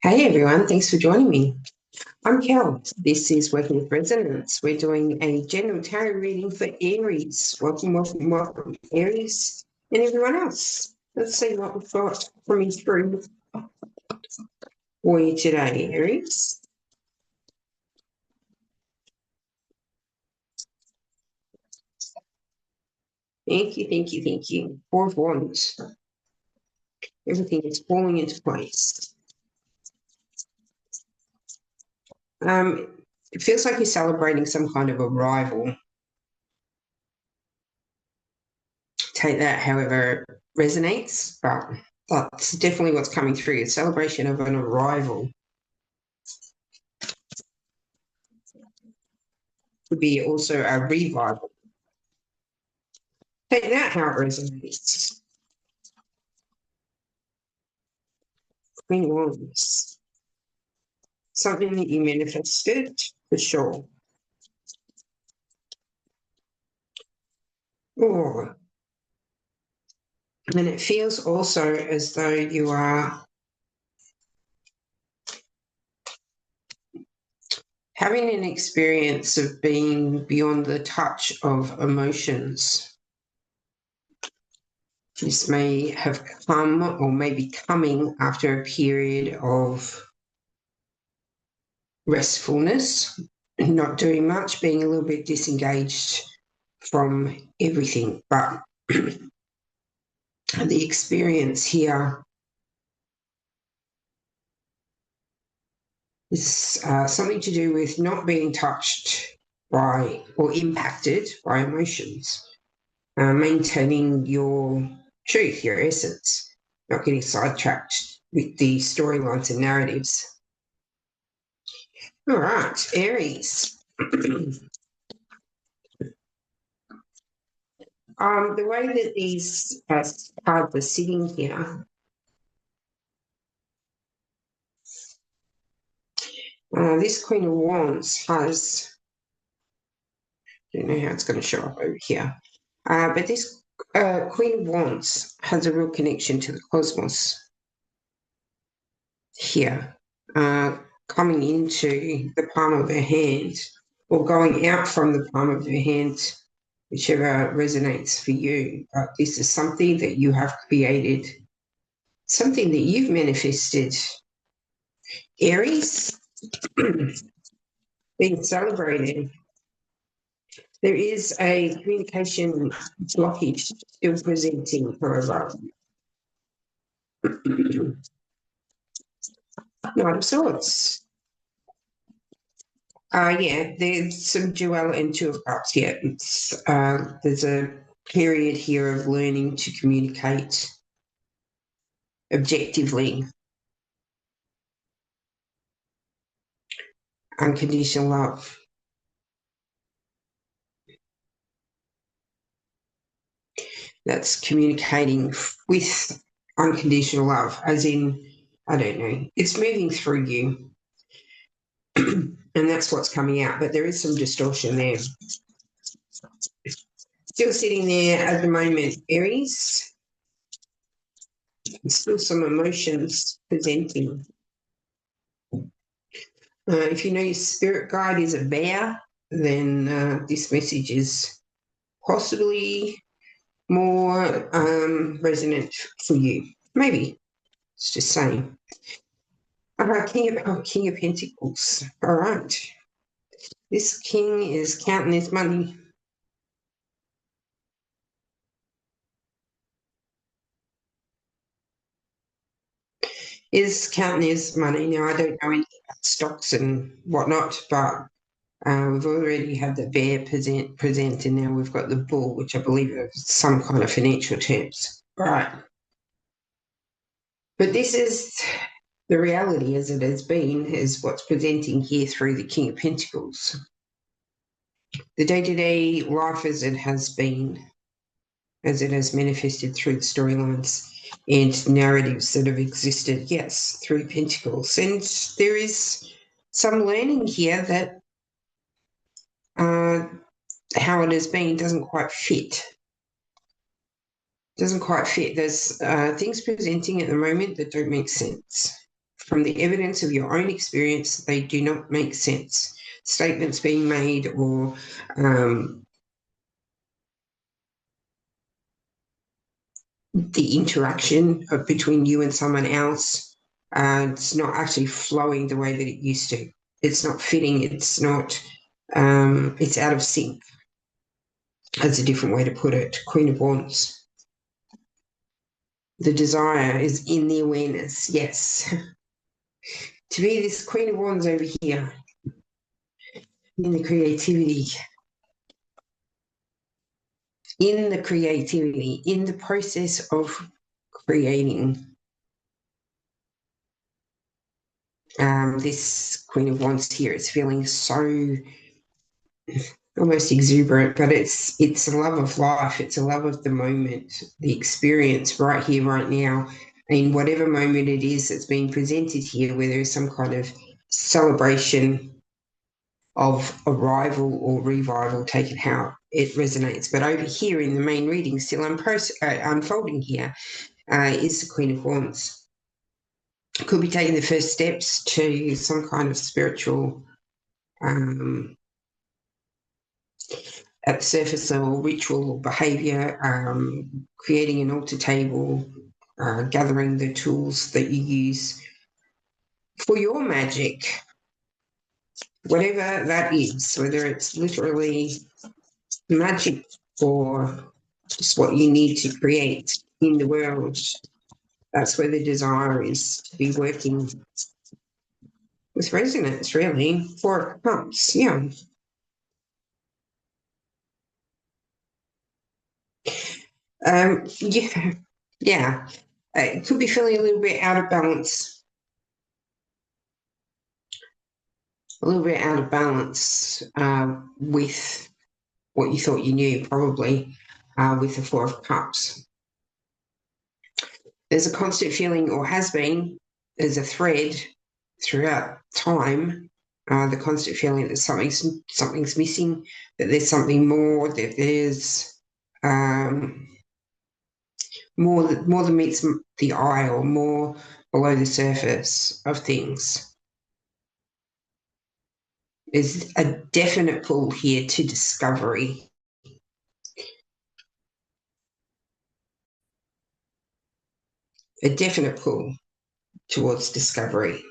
Hey everyone, thanks for joining me. I'm Kel. This is Working with Resonance. We're doing a general tarot reading for Aries. Welcome, Aries and everyone else. Let's see what we've got coming through for you today, Aries. Thank you. Four of Wands. Everything is falling into place. It feels like you're celebrating some kind of arrival. Take that however it resonates, but that's definitely what's coming through, a celebration of an arrival. Could be also a revival. Take that how it resonates. Queen of Wands. Something that you manifested, for sure. Oh. And it feels also as though you are having an experience of being beyond the touch of emotions. This may have come or may be coming after a period of restfulness, not doing much, being a little bit disengaged from everything. But the experience here is something to do with not being touched by or impacted by emotions, maintaining your truth, your essence, not getting sidetracked with the storylines and narratives. All right, Aries. The way that these cards are sitting here, this Queen of Wands has, I don't know how it's going to show up over here, but this Queen of Wands has a real connection to the cosmos here, coming into the palm of her hand or going out from the palm of her hand, whichever resonates for you. But this is something that you have created, something that you've manifested. Aries, being celebrated. There is a communication blockage still presenting, however. Knight of Swords. Yeah, there's some dual and two of cups. Yeah, there's a period here of learning to communicate objectively. Unconditional love. That's communicating with unconditional love, as in, I don't know, it's moving through you. And that's what's coming out, but there is some distortion there. Still sitting there at the moment, Aries. Still some emotions presenting. If you know your spirit guide is a bear, then this message is possibly more resonant for you. Maybe. It's just saying. King of Pentacles. All right. This king is counting his money. Is counting his money. Now, I don't know anything about stocks and whatnot, but we've already had the bear present, and now we've got the bull, which I believe are some kind of financial terms. Right. But this is the reality as it has been, is what's presenting here through the King of Pentacles. The day-to-day life as it has been, as it has manifested through the storylines and narratives that have existed, yes, through Pentacles. And there is some learning here that how it has been doesn't quite fit. There's things presenting at the moment that don't make sense. From the evidence of your own experience, they do not make sense. Statements being made or the interaction between you and someone else, it's not actually flowing the way that it used to. It's not fitting. It's not, it's out of sync. That's a different way to put it. Queen of Wands. The desire is in the awareness, yes. To be this Queen of Wands over here, in the creativity, in the process of creating. This Queen of Wands here is feeling so almost exuberant, but it's a love of life. It's a love of the moment, the experience right here, right now, in whatever moment it is that's being presented here, where there is some kind of celebration of arrival or revival, take it how it resonates. But over here in the main reading, still unfolding here, is the Queen of Wands. Could be taking the first steps to some kind of spiritual, at the surface level, ritual or behaviour, creating an altar table, gathering the tools that you use for your magic, whatever that is, whether it's literally magic or just what you need to create in the world. That's where the desire is, to be working with resonance, really. Four of Cups, yeah. Yeah, yeah. It could be feeling a little bit out of balance, with what you thought you knew, probably, with the Four of Cups. There's a constant feeling, or has been, there's a thread throughout time, the constant feeling that something's missing, that there's something more, that there's more than meets the eye, or more below the surface of things. There's a definite pull here to discovery. A definite pull towards discovery.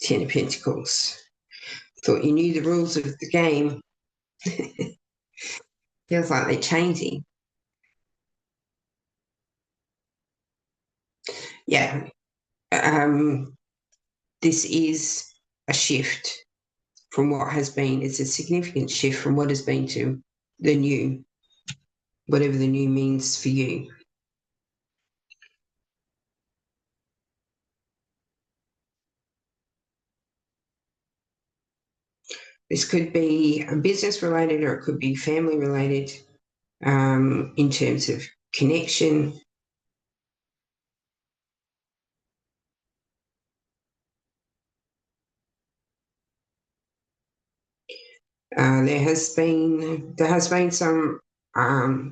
Ten of Pentacles. Thought you knew the rules of the game. Feels like they're changing. Yeah. This is a shift from what has been. It's a significant shift from what has been to the new, whatever the new means for you. This could be business related, or it could be family related, in terms of connection. There has been some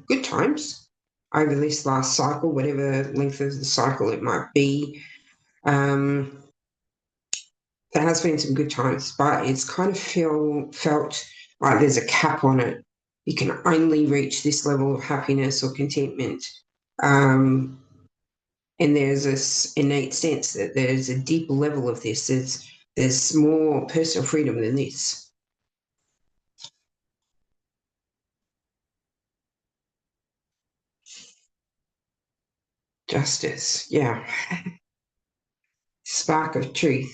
good times over this last cycle, whatever length of the cycle it might be. There has been some good times, but it's kind of felt like there's a cap on it. You can only reach this level of happiness or contentment. And there's this innate sense that there's a deeper level of this. There's more personal freedom than this. Justice, yeah. Spark of truth.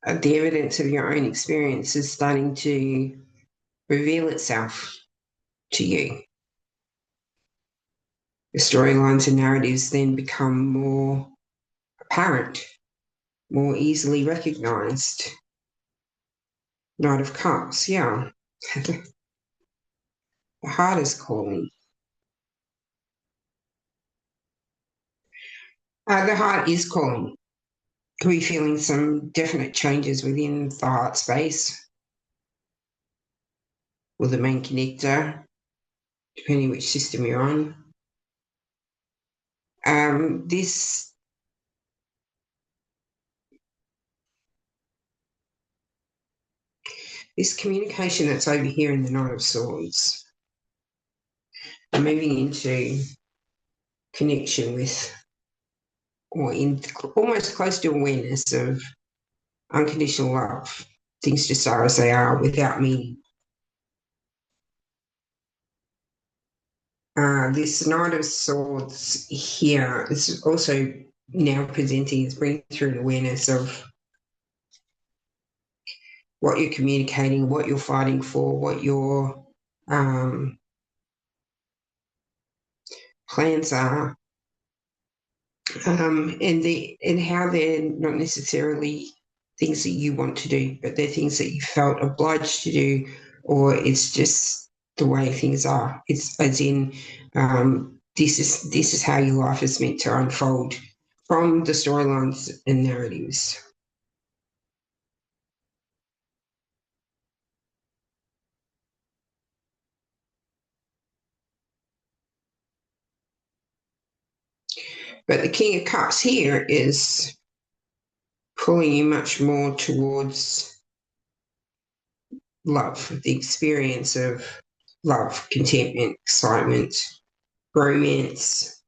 The evidence of your own experience is starting to reveal itself to you. The storylines and narratives then become more apparent, more easily recognized. Knight of Cups, yeah. The heart is calling. The heart is calling. Could be feeling some definite changes within the heart space, or the main connector. depending which system you're on. This communication that's over here in the Knight of Swords, moving into connection with, or in almost close to awareness of unconditional love. Things just are as they are without meaning. This Knight of Swords here is also now presenting, is bringing through an awareness of what you're communicating, what you're fighting for, what your plans are, and how they're not necessarily things that you want to do, but they're things that you felt obliged to do, or it's just the way things are. It's as in this is how your life is meant to unfold from the storylines and narratives. But the King of Cups here is pulling you much more towards love, the experience of love, contentment, excitement, romance,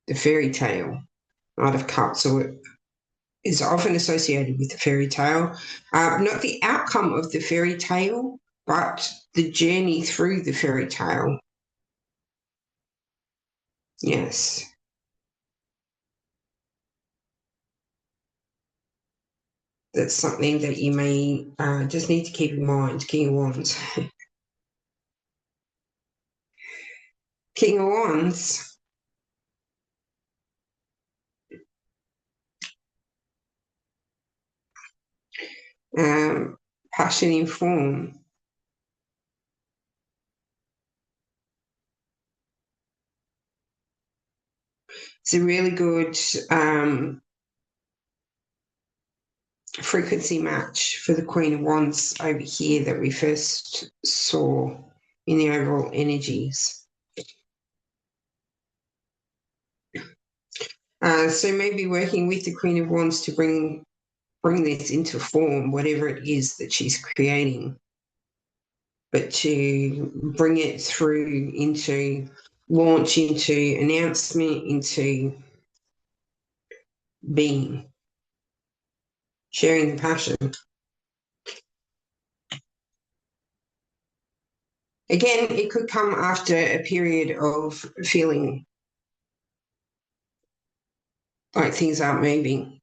the fairy tale. Knight of Cups is often associated with the fairy tale, not the outcome of the fairy tale, but the journey through the fairy tale. Yes. That's something that you may just need to keep in mind. King of Wands. King of Wands. Passion in form. It's a really good frequency match for the Queen of Wands over here that we first saw in the overall energies. So maybe working with the Queen of Wands to bring this into form, whatever it is that she's creating, but to bring it through into launch, into announcement, into being, sharing the passion. Again, it could come after a period of feeling like things aren't moving.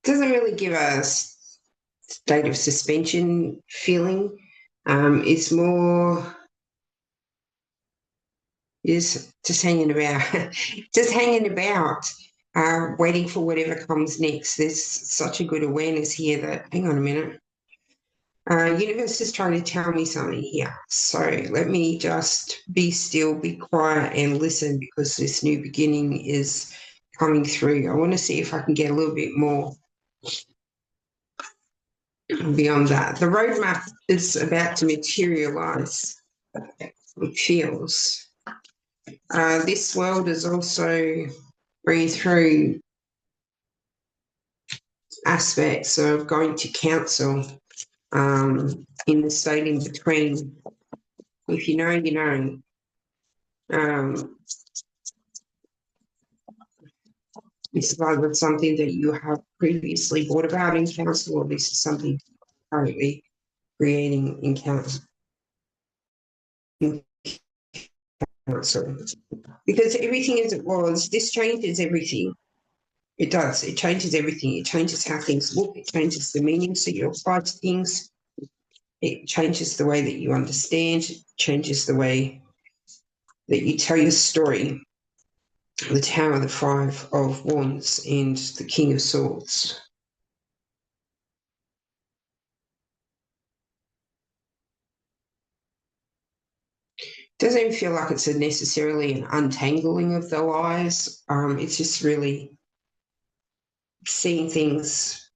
Doesn't really give a state of suspension feeling. It's more just hanging about, just hanging about, waiting for whatever comes next. There's such a good awareness here that, hang on a minute, universe is trying to tell me something here. So let me just be still, be quiet and listen, because this new beginning is coming through. I want to see if I can get a little bit more beyond that. The roadmap is about to materialize, it feels. This world is also bringing through aspects of going to council in the state in between. If you know, you know. This is either something that you have previously brought about in council, or this is something currently creating in council. Because everything as it was, this changes everything. It does. It changes everything. It changes how things look. It changes the meanings that you apply to things. It changes the way that you understand. It changes the way that you tell your story. The Tower, the Five of Wands, and the King of Swords. Doesn't feel like it's necessarily an untangling of the lies. It's just really seeing things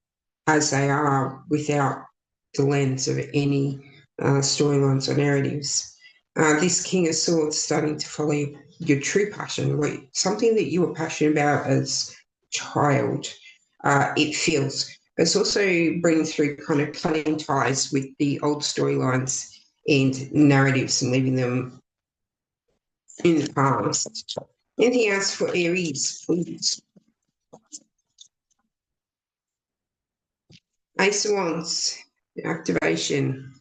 as they are without the lens of any storylines or narratives. This King of Swords starting to follow your true passion, like something that you were passionate about as a child. It feels. It's also bringing through kind of cutting ties with the old storylines and narratives and leaving them in the past. Anything else for Aries, please? Ace of Wands, activation.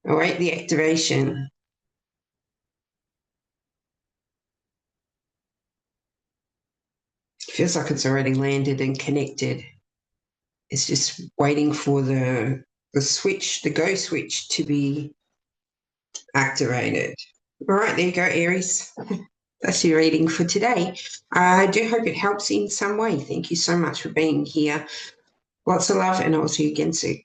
All right, the activation. Feels like it's already landed and connected. It's just waiting for the switch, the go switch to be activated. All right, there you go, Aries. That's your reading for today. I do hope it helps in some way. Thank you so much for being here. Lots of love, and I'll see you again soon.